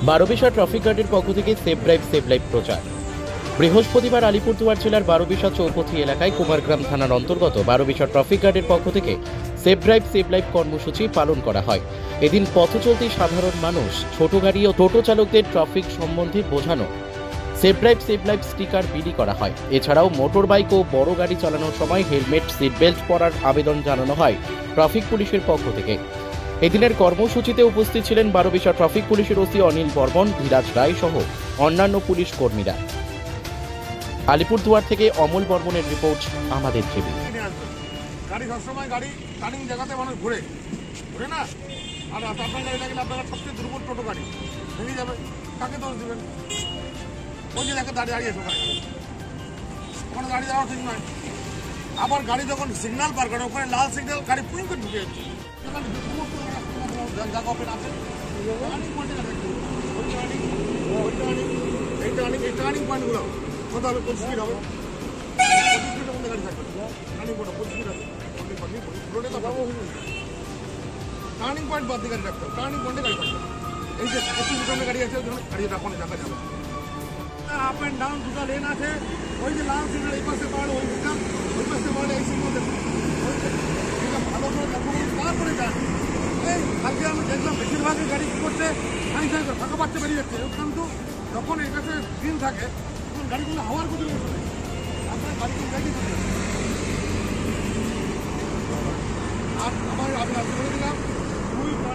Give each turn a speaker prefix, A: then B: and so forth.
A: Barobisha traffic গার্ডের পক্ষ থেকে সেভ ড্রাইভ সেভ লাইফ প্রচার। বৃহস্পতিবার আলিপুরদুয়ার জেলার বারোবিশা চৌপথি এলাকায় কুমারগ্রাম থানার অন্তর্গত বারোবিশা ট্রাফিক গার্ডের পক্ষ থেকে সেভ ড্রাইভ সেভ লাইফ কর্মসূচি পালন করা হয়। এদিন পথচলতি সাধারণ মানুষ, ছোট গাড়ি ও টোটো চালকদের ট্রাফিক সম্বন্ধে বোঝানো, save drive save life sticker বিলি করা হয়। এছাড়াও মোটর বাইক ও বড় গাড়ি চালানোর সময় হেলমেট, সিট বেল্ট পরার আবেদন জানানো হয় ট্রাফিক পুলিশের পক্ষ থেকে। এদিনের কর্মসূচিতে উপস্থিত ছিলেন বারোবিশা ট্রাফিক পুলিশের ওসি অনিল বর্মন, ধীরাজ রায় সহ অন্যান্য পুলিশ কর্মীরা। আলিপুরদুয়ার থেকে অমল বর্মনের রিপোর্ট, আমাদের টিভি।
B: গাড়ি সবসময় গাড়ি টার্নিং জায়গাতে মানুষ ঘুরে না, আর আপনার গাড়ি লাগলে আপনারা সবচেয়ে দুর্বল টোটো গাড়ি ভেঙে যাবে, কাকে দোষ দেবেন? ওই যে দেখে দাঁড়িয়ে ওখানে ওখানে দাঁড়িয়ে যাওয়া ঠিক নয়। আবার গাড়ি যখন সিগন্যাল পার করে ওখানে লাল সিগন্যাল গাড়ি পুইং করে ঢুকে যাচ্ছে, জায়গা ওপেন আছে, এই টার্নিং পয়েন্টগুলো কত হবে? 25 ফিট হবে, 25 ফিটের মধ্যে গাড়ি থাকবে। টার্নিং পয়েন্ট 25 ফিট আছে, টার্নিং পয়েন্ট বাদ দিয়ে গাড়ি রাখতে হবে, টার্নিং পয়েন্টে গাড়ি থাকবে। এই যে 25 ফিটের গাড়ি আছে, গাড়িটা ওখানে দেখা যাবে। আপ অ্যান্ড ডাউন দুটো লেন আছে, ওই যে লাল সিগন্যাল এই পাশে পাড়ে ওই সিস্টেম, ওই পাশে পাড়ে এই সিগন্যাল এটা ভালো করে ডকুমেন্ট তারপরে যান। এই আজকে আমি দেখলাম বেশিরভাগই গাড়ি কী করছে, ফাঁকা পাচ্ছে বেরিয়ে যাচ্ছে, কিন্তু যখন এই কাছে দিন থাকে তখন গাড়িগুলো হাওয়ার গতিতে চলে, আপনার গাড়িগুলো গাড়ি আর আমার আমি বলে দিলাম